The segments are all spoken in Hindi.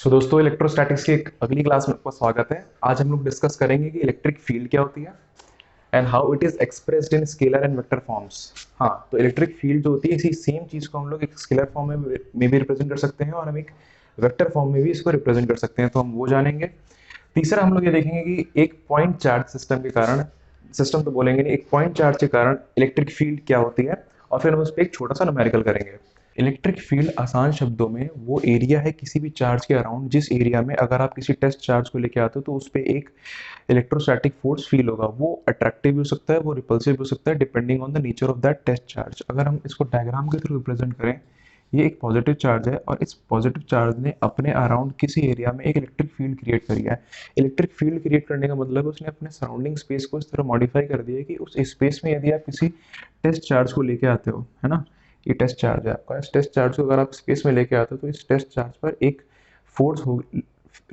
दोस्तों, इलेक्ट्रोस्टैटिक्स की एक अगली क्लास में आपका स्वागत है। आज हम लोग डिस्कस करेंगे कि इलेक्ट्रिक फील्ड क्या होती है and how it is expressed in scalar and vector forms. हाँ, तो इलेक्ट्रिक फील्ड जो होती है, इसी सेम चीज को हम लोग एक स्केलर फॉर्म में भी रिप्रेजेंट कर सकते हैं और हम एक वेक्टर फॉर्म में भी इसको रिप्रेजेंट कर सकते हैं, तो हम वो जानेंगे। तीसरा हम लोग ये देखेंगे कि एक पॉइंट चार्ज सिस्टम के कारण, सिस्टम तो बोलेंगे नहीं, एक पॉइंट चार्ज के कारण इलेक्ट्रिक फील्ड क्या होती है, और फिर हम उस पर एक छोटा सा न्यूमेरिकल करेंगे। इलेक्ट्रिक फील्ड आसान शब्दों में वो एरिया है किसी भी चार्ज के अराउंड, जिस एरिया में अगर आप किसी टेस्ट चार्ज को लेके आते हो तो उस पर एक इलेक्ट्रोस्टैटिक फोर्स फील होगा। वो अट्रैक्टिव भी हो सकता है, वो रिपल्सिव भी हो सकता है, depending on the nature of that test charge. अगर हम इसको डायग्राम के थ्रू रिप्रेजेंट करें, ये एक पॉजिटिव चार्ज है और इस पॉजिटिव चार्ज ने अपने अराउंड किसी एरिया में एक इलेक्ट्रिक फील्ड क्रिएट करी है। इलेक्ट्रिक फील्ड क्रिएट करने का मतलब उसने अपने सराउंडिंग स्पेस को इस तरह मॉडिफाई कर दिया है कि उस स्पेस में यदि आप किसी टेस्ट चार्ज को लेके आते हो, है ना, ये टेस्ट चार्ज है आपका, इस टेस्ट चार्ज को अगर आप स्पेस में लेके आते हो तो इस टेस्ट चार्ज पर एक फोर्स हो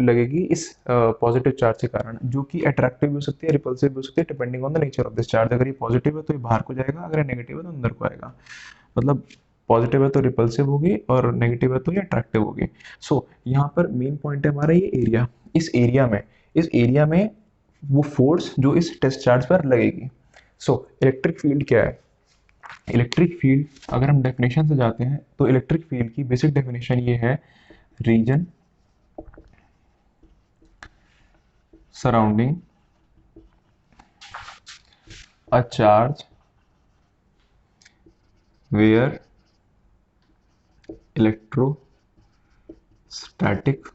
लगेगी इस पॉजिटिव चार्ज के कारण, जो कि अट्रैक्टिव भी हो सकती है, रिपल्सिव भी हो सकती है, depending on the nature of this charge. अगर ये पॉजिटिव है तो ये बाहर को जाएगा, अगर नेगेटिव है तो अंदर को आएगा। मतलब पॉजिटिव है तो रिपल्सिव होगी और नेगेटिव है तो ये अट्रैक्टिव होगी। यहाँ पर मेन पॉइंट है हमारा ये एरिया। इस एरिया में वो फोर्स जो इस टेस्ट चार्ज पर लगेगी। इलेक्ट्रिक फील्ड क्या है? इलेक्ट्रिक फील्ड, अगर हम डेफिनेशन से जाते हैं तो इलेक्ट्रिक फील्ड की बेसिक डेफिनेशन ये है: region surrounding a charge where electrostatic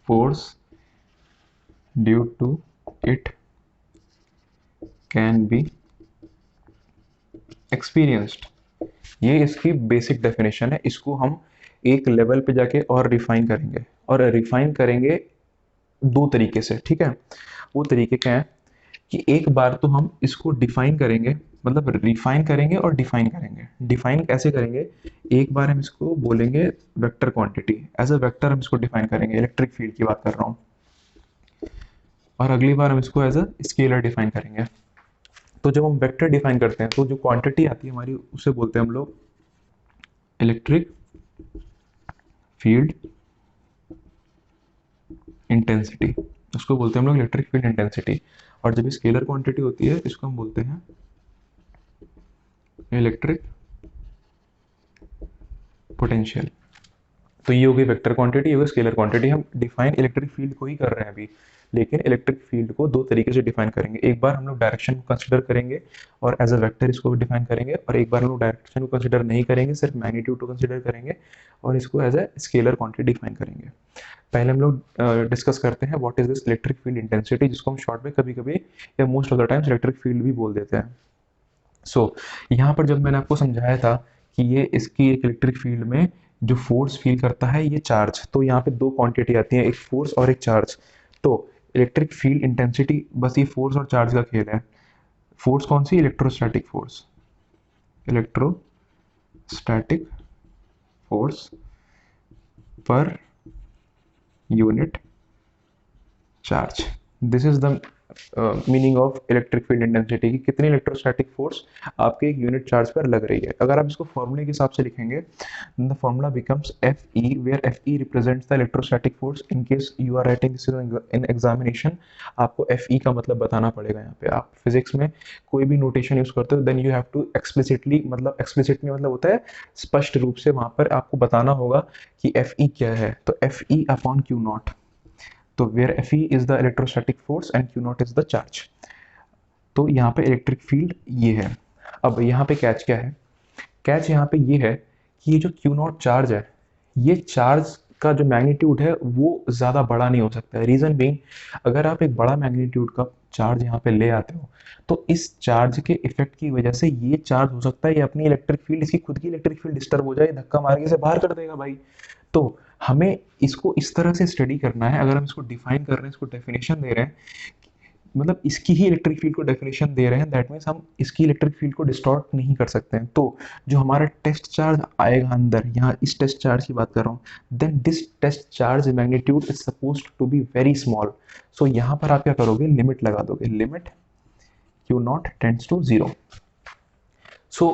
force due to it can be experienced. ये इसकी बेसिक डेफिनेशन है। इसको हम एक लेवल पे जाके और रिफाइन करेंगे, और रिफाइन करेंगे दो तरीके से, ठीक है। वो तरीके क्या है कि एक बार तो हम इसको डिफाइन करेंगे, मतलब रिफाइन करेंगे और डिफाइन करेंगे। डिफाइन कैसे करेंगे? एक बार हम इसको बोलेंगे vector quantity, as a vector हम इसको डिफाइन करेंगे, इलेक्ट्रिक फील्ड की बात कर रहा हूँ। और अगली बार हम इसको एज अ स्केलर डिफाइन करेंगे। तो जब हम वेक्टर डिफाइन करते हैं तो जो क्वांटिटी आती है हमारी, उसे बोलते हैं हम लोग इलेक्ट्रिक फील्ड इंटेंसिटी। उसको बोलते हैं हम लोग इलेक्ट्रिक फील्ड इंटेंसिटी। और जब स्केलर क्वांटिटी होती है इसको हम बोलते हैं इलेक्ट्रिक पोटेंशियल। तो ये हो गई वेक्टर क्वांटिटी, ये हो गई स्केलर क्वांटिटी। हम डिफाइन इलेक्ट्रिक फील्ड को ही कर रहे हैं अभी, लेकिन इलेक्ट्रिक फील्ड को दो तरीके से डिफाइन करेंगे। एक बार हम लोग डायरेक्शन को कंसिडर करेंगे और एज अ वेक्टर इसको डिफाइन करेंगे, और एक बार हम लोग डायरेक्शन को कंसिडर नहीं करेंगे, सिर्फ मैग्नीट्यूड को कंसिडर करेंगे और इसको as a scalar quantity define करेंगे। पहले हम लोग डिस्कस करते हैं what is this electric field intensity, जिसको हम शॉर्ट में कभी कभी या most of the times electric field भी बोल देते हैं। यहाँ पर जब मैंने आपको समझाया था कि ये इसकी एक इलेक्ट्रिक फील्ड में जो फोर्स फील करता है ये चार्ज, तो यहाँ पे दो क्वांटिटी आती है, एक फोर्स और एक चार्ज। तो इलेक्ट्रिक फील्ड इंटेंसिटी बस ये फोर्स और चार्ज का खेल है। फोर्स कौन सी? इलेक्ट्रोस्टैटिक फोर्स, इलेक्ट्रोस्टैटिक फोर्स पर unit charge. This is the meaning of electric field intensity, कि कितनी इलेक्ट्रोस्टैटिक फोर्स आपके एक यूनिट चार्ज पर लग रही है। अगर आप इसको फॉर्मूले के हिसाब से लिखेंगे, the formula becomes F E, where F E represents the electrostatic force. In case you are writing this in examination, आपको एफ ई का मतलब बताना पड़ेगा। यहाँ पे आप फिजिक्स में कोई भी नोटेशन यूज करते हो, then you have to explicitly, मतलब एक्सप्लिसिट में मतलब होता है स्पष्ट रूप से, वहां पर आपको बताना होगा कि एफ ई क्या है। तो F E upon Q naught, तो where F E is the electrostatic force and Q naught is the charge. तो यहाँ पे इलेक्ट्रिक फील्ड ये है। अब यहाँ पे कैच क्या है? कैच यहाँ पे ये है कि ये जो क्यू नॉट चार्ज है, ये चार्ज का जो मैग्नीट्यूड है वो ज़्यादा बड़ा नहीं हो सकता है। रीज़न बीइंग, अगर आप एक बड़ा मैग्नीट्यूड का चार्ज यहाँ पे ले आते हो तो इस चार्ज के इफेक्ट की वजह से ये चार्ज हो सकता है ये अपनी इलेक्ट्रिक फील्ड, इसकी खुद की इलेक्ट्रिक फील्ड डिस्टर्ब हो जाए, धक्का मार के इसे बाहर कर देगा भाई। तो हमें इसको इस तरह से स्टडी करना है। अगर हम इसको डिफाइन कर रहे हैं, इसको डेफिनेशन दे रहे हैं, मतलब इसकी ही इलेक्ट्रिक फील्ड को डेफिनेशन दे रहे हैं, दैट मीन्स हम इसकी इलेक्ट्रिक फील्ड को डिस्टॉर्ट नहीं कर सकते हैं। तो जो हमारा टेस्ट चार्ज आएगा अंदर, यहाँ इस टेस्ट चार्ज की बात कर रहा हूँ, then this test charge magnitude is supposed to be very small. So यहाँ पर आप क्या करोगे? लिमिट लगा दोगे, limit Q naught tends to zero. So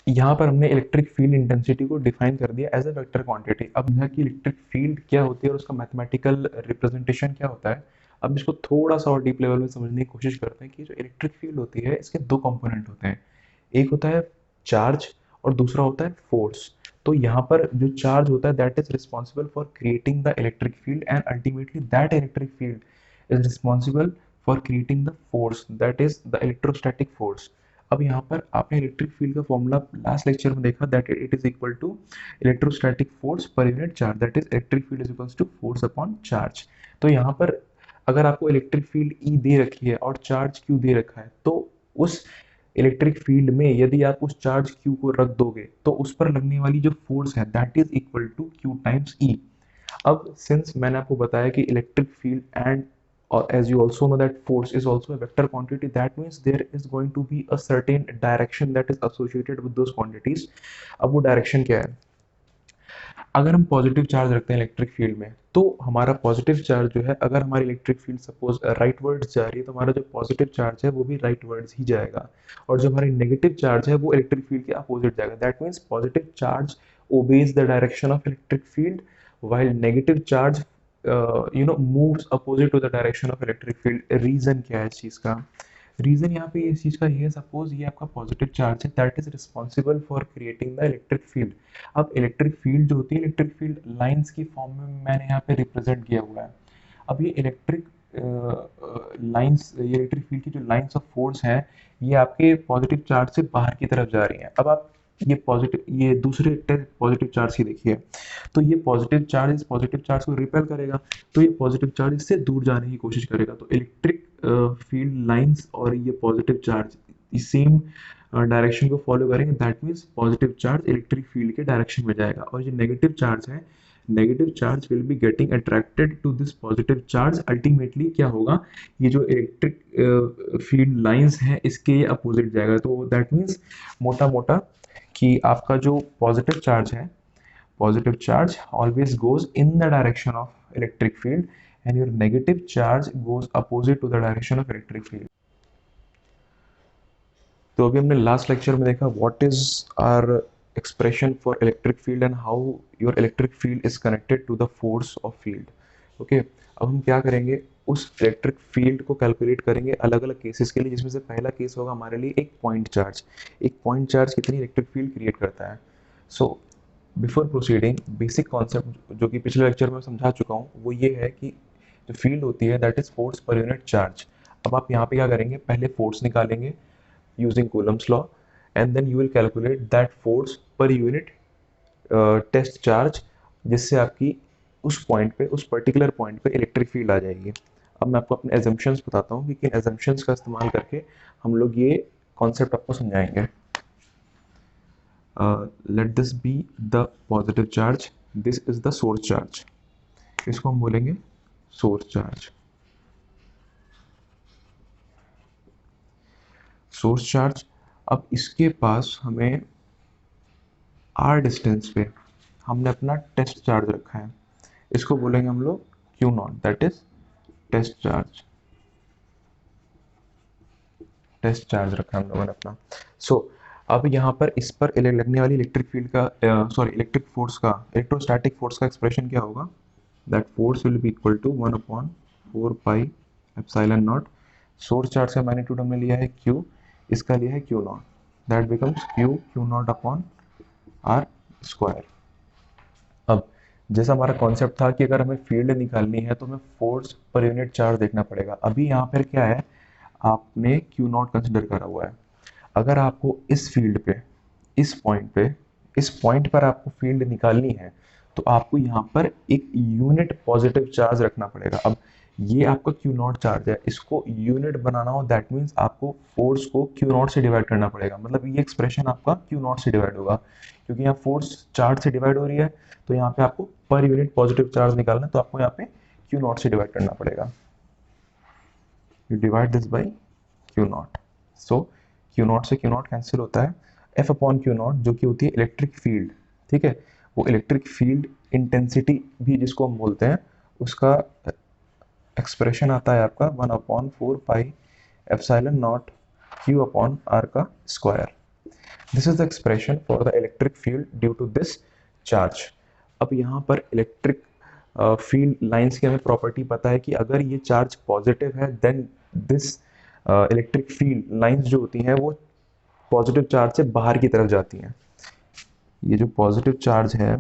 यहाँ पर हमने इलेक्ट्रिक फील्ड इंटेंसिटी को डिफाइन कर दिया एज अ वेक्टर क्वांटिटी। अब यहाँ की इलेक्ट्रिक फील्ड क्या होती है और उसका मैथमेटिकल रिप्रेजेंटेशन क्या होता है, अब इसको थोड़ा सा और डीप लेवल में समझने की कोशिश करते हैं कि जो इलेक्ट्रिक फील्ड होती है इसके दो कंपोनेंट होते हैं, एक होता है चार्ज और दूसरा होता है फोर्स। तो यहाँ पर जो चार्ज होता है that is responsible for creating the electric field and ultimately that electric field is responsible for creating the force that is the electrostatic force. अब यहाँ पर आपने इलेक्ट्रिक फील्ड का फॉर्मूला लास्ट लेक्चर में देखा that it is equal to electrostatic force पर unit charge, that is electric field is equals to force upon charge. तो यहाँ पर अगर आपको इलेक्ट्रिक फील्ड ई दे रखी है और चार्ज क्यू दे रखा है, तो उस इलेक्ट्रिक फील्ड में यदि आप उस चार्ज क्यू को रख दोगे तो उस पर लगने वाली जो फोर्स है that is equal to Q times E. अब सिंस मैंने आपको बताया कि electric field and or as you also know that force is also a vector quantity, that means there is going to be a certain direction that is associated with those quantities। अब वो डायरेक्शन क्या है, अगर हम पॉजिटिव चार्ज रखते हैं इलेक्ट्रिक फील्ड में तो हमारा पॉजिटिव चार्ज जो है, अगर हमारी electric field suppose right words जा रही है तो हमारा जो पॉजिटिव चार्ज है वो भी राइट वर्ड्स ही जाएगा, और जो हमारी नेगेटिव चार्ज है वो इलेक्ट्रिक फील्ड के अपोजिट जाएगा। That means positive charge obeys the direction of electric field while negative charge moves opposite to the direction of electric field। Region क्या है इस चीज का, रीजन यहाँ पे इस चीज का ये है, सपोज ये आपका पॉजिटिव चार्ज है that is responsible for creating the electric field. अब इलेक्ट्रिक फील्ड जो होती है इलेक्ट्रिक फील्ड लाइंस की फॉर्म में मैंने यहाँ पे रिप्रेजेंट किया हुआ है। अब ये इलेक्ट्रिक लाइंस, ये इलेक्ट्रिक फील्ड की जो लाइंस ऑफ फोर्स है ये आपके पॉजिटिव चार्ज से बाहर की तरफ जा रही हैं। अब आप ये पॉजिटिव, ये दूसरे पॉजिटिव चार्ज की देखिए, तो ये पॉजिटिव चार्ज इस पॉजिटिव चार्ज को रिपेल करेगा, तो ये पॉजिटिव चार्ज इससे दूर जाने की कोशिश करेगा। तो इलेक्ट्रिक फील्ड लाइंस और ये पॉजिटिव चार्ज सेम डायरेक्शन को फॉलो करेंगे, that means positive charge electric field के डायरेक्शन में जाएगा, और जो नेगेटिव चार्ज है negative charge will be getting attracted to this positive charge. Ultimately क्या होगा, ये जो इलेक्ट्रिक फील्ड लाइंस हैं इसके अपोजिट जाएगा। तो दैट मीन्स मोटा मोटा कि आपका जो पॉजिटिव चार्ज है, positive charge always goes in the direction of electric field and your negative charge goes opposite to the direction of electric field। तो अभी हमने लास्ट लेक्चर में देखा what is our expression for electric field and how your electric field is connected to the force of field. Okay, अब हम क्या करेंगे, उस इलेक्ट्रिक फील्ड को कैलकुलेट करेंगे अलग अलग केसेस के लिए, जिसमें से पहला केस होगा हमारे लिए एक पॉइंट चार्ज। एक पॉइंट चार्ज कितनी इलेक्ट्रिक फील्ड क्रिएट करता है। So before proceeding basic concept जो कि पिछले लेक्चर में समझा चुका हूँ वो ये है कि जो फील्ड होती है दैट इज फोर्स पर यूनिट चार्ज। अब आप यहाँ पे क्या करेंगे, पहले फोर्स निकालेंगे using Coulomb's law and then you will calculate that force पर यूनिट टेस्ट चार्ज, जिससे आपकी उस पॉइंट पे, उस पर्टिकुलर पॉइंट पे इलेक्ट्रिक फील्ड आ जाएगी। अब मैं आपको अपने एजम्पशंस बताता हूँ कि किन एजम्पशंस का इस्तेमाल करके हम लोग ये कॉन्सेप्ट आपको समझाएंगे। let this be the positive charge, this is the source charge, इसको हम बोलेंगे source charge। source charge, अब इसके पास हमें r डिस्टेंस पे हमने अपना टेस्ट चार्ज रखा है, इसको बोलेंगे हम लोग Q naught, that is test charge. Test charge रखा है हम लोगों ने अपना। सो अब यहाँ पर इस पर लगने वाली इलेक्ट्रिक फील्ड का इलेक्ट्रिक फोर्स का, इलेक्ट्रोस्टैटिक फोर्स का एक्सप्रेशन क्या होगा, that force will be equal to 1/4 pi epsilon naught. Source charge का मैग्नीट्यूड हमने लिया है Q, इसका लिया है Q naught, that becomes Q naught upon R square. अब जैसा हमारा कॉन्सेप्ट था कि अगर हमें फील्ड निकालनी है तो हमें फोर्स पर यूनिट चार्ज देखना पड़ेगा। अभी यहाँ पर क्या है, आपने Q नॉट कंसिडर करा हुआ है। अगर आपको इस फील्ड पे, इस पॉइंट पर आपको फील्ड निकालनी है तो आपको यहाँ पर एक यूनिट पॉजिटिव चार्ज रखना पड़ेगा। अब ये आपका Q नॉट चार्ज है, इसको यूनिट बनाना हो दैट मीन्स आपको फोर्स को Q नॉट से डिवाइड करना पड़ेगा। मतलब ये एक्सप्रेशन आपका Q नॉट से डिवाइड होगा, क्योंकि यहाँ फोर्स चार्ज से डिवाइड हो रही है, तो यहाँ पे आपको पर यूनिट पॉजिटिव चार्ज निकालना है, तो आपको यहाँ पे Q नॉट से डिवाइड करना पड़ेगा। You divide this by Q not, so Q not से Q नॉट कैंसिल होता है, F अपॉन Q नॉट जो कि होती है इलेक्ट्रिक फील्ड। ठीक है, वो इलेक्ट्रिक फील्ड इंटेंसिटी भी जिसको हम बोलते हैं, उसका एक्सप्रेशन आता है आपका 1/4 pi epsilon naught Q upon R का square. This is the expression for the electric field due to this charge. अब यहाँ पर इलेक्ट्रिक फील्ड लाइंस की हमें प्रॉपर्टी पता है कि अगर ये चार्ज पॉजिटिव है then this electric field lines जो होती हैं वो पॉजिटिव चार्ज से बाहर की तरफ जाती हैं। ये जो पॉजिटिव चार्ज है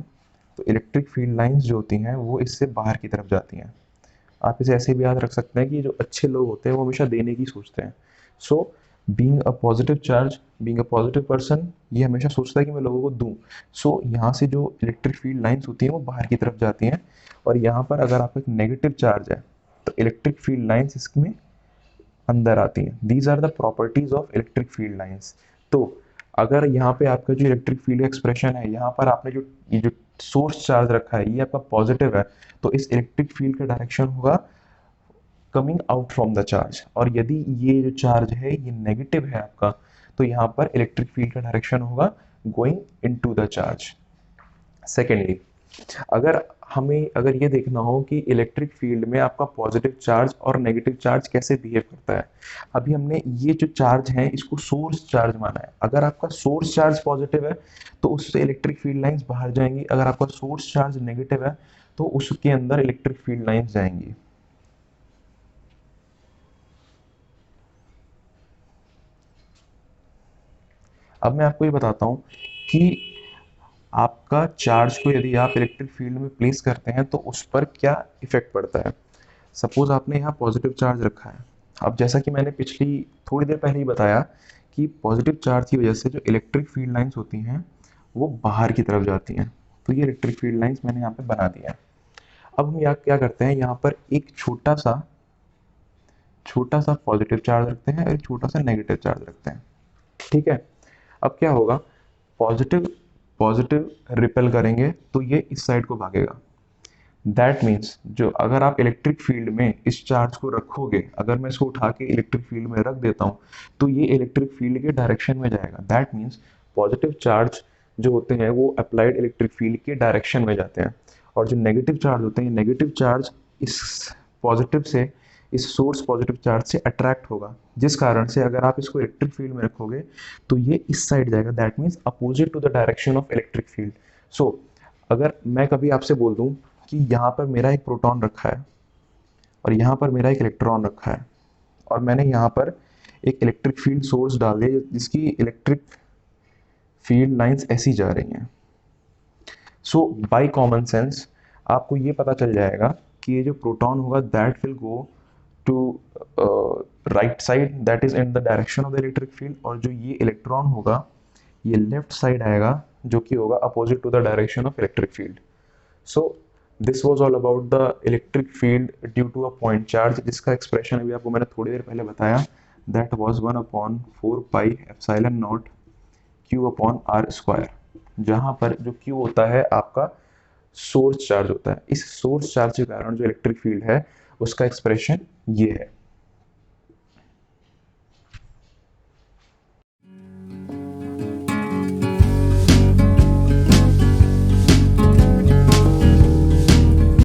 तो इलेक्ट्रिक फील्ड लाइंस जो होती हैं वो इससे बाहर की तरफ जाती हैं। आप इसे ऐसे भी याद रख सकते हैं कि जो अच्छे लोग होते हैं वो हमेशा देने की सोचते हैं। So being a positive charge, being a positive person, ये हमेशा सोचता है कि मैं लोगों को दूं। सो यहाँ से जो इलेक्ट्रिक फील्ड लाइंस होती हैं वो बाहर की तरफ जाती हैं। और यहाँ पर अगर आपका एक नेगेटिव चार्ज है तो इलेक्ट्रिक फील्ड लाइंस इसमें अंदर आती हैं। These are the properties of electric field lines. तो अगर यहाँ पे आपका जो इलेक्ट्रिक फील्ड एक्सप्रेशन है, यहाँ पर आपने जो सोर्स चार्ज रखा है ये आपका पॉजिटिव है, तो इस इलेक्ट्रिक फील्ड का डायरेक्शन होगा coming out from the charge. और यदि ये जो चार्ज है ये नेगेटिव है आपका, तो यहाँ पर इलेक्ट्रिक फील्ड का डायरेक्शन होगा going into the charge. Secondly, अगर ये देखना हो कि इलेक्ट्रिक फील्ड में आपका पॉजिटिव चार्ज और नेगेटिव चार्ज कैसे बिहेव करता है, अभी हमने ये जो चार्ज है इसको सोर्स चार्ज माना है। अगर आपका सोर्स चार्ज पॉजिटिव है तो उससे इलेक्ट्रिक फील्ड लाइंस बाहर जाएंगी, अगर आपका सोर्स चार्ज नेगेटिव है तो उसके अंदर इलेक्ट्रिक फील्ड लाइंस जाएंगी। अब मैं आपको ये बताता हूँ कि आपका चार्ज को यदि आप इलेक्ट्रिक फील्ड में प्लेस करते हैं तो उस पर क्या इफेक्ट पड़ता है। सपोज आपने यहाँ पॉजिटिव चार्ज रखा है। अब जैसा कि मैंने पिछली थोड़ी देर पहले ही बताया कि पॉजिटिव चार्ज की वजह से जो इलेक्ट्रिक फील्ड लाइंस होती हैं वो बाहर की तरफ जाती हैं। तो ये इलेक्ट्रिक फील्ड लाइंस मैंने यहाँ पे बना दिया है। अब हम यहाँ क्या करते हैं, यहाँ पर एक छोटा सा पॉजिटिव चार्ज रखते हैं और एक छोटा सा नेगेटिव चार्ज रखते हैं। ठीक है। अब क्या होगा, पॉजिटिव पॉजिटिव रिपेल करेंगे तो ये इस साइड को भागेगा। दैट मीन्स जो अगर आप इलेक्ट्रिक फील्ड में इस चार्ज को रखोगे, अगर मैं इसको उठा के इलेक्ट्रिक फील्ड में रख देता हूँ तो ये इलेक्ट्रिक फील्ड के डायरेक्शन में जाएगा। दैट मीन्स पॉजिटिव चार्ज जो होते हैं वो अप्लाइड इलेक्ट्रिक फील्ड के डायरेक्शन में जाते हैं, और जो नेगेटिव चार्ज होते हैं नेगेटिव चार्ज इस पॉजिटिव से, इस सोर्स पॉजिटिव चार्ज से अट्रैक्ट होगा, जिस कारण से अगर आप इसको इलेक्ट्रिक फील्ड में रखोगे तो ये इस साइड जाएगा। That means opposite to the direction of electric field. So अगर मैं कभी आपसे बोल दूं कि यहाँ पर मेरा एक प्रोटॉन रखा है और यहाँ पर मेरा एक इलेक्ट्रॉन रखा है और मैंने यहाँ पर एक इलेक्ट्रिक फील्ड सोर्स डाल दिया जिसकी इलेक्ट्रिक फील्ड लाइंस ऐसी जा रही हैं, सो बाय कॉमन सेंस आपको ये पता चल जाएगा कि ये जो प्रोटॉन होगा that will go to right side, that is in the direction of the electric field, और जो ये इलेक्ट्रॉन होगा ये लेफ्ट साइड आएगा जो कि होगा opposite to the direction of electric field. So this was all about the electric field due to a point charge, जिसका एक्सप्रेशन अभी आपको मैंने थोड़ी देर पहले बताया, that was 1/4 pi epsilon naught Q upon R square, जहाँ पर जो Q होता है आपका सोर्स चार्ज होता है। इस सोर्स चार्ज के कारण जो इलेक्ट्रिक फील्ड है उसका एक्सप्रेशन ये है।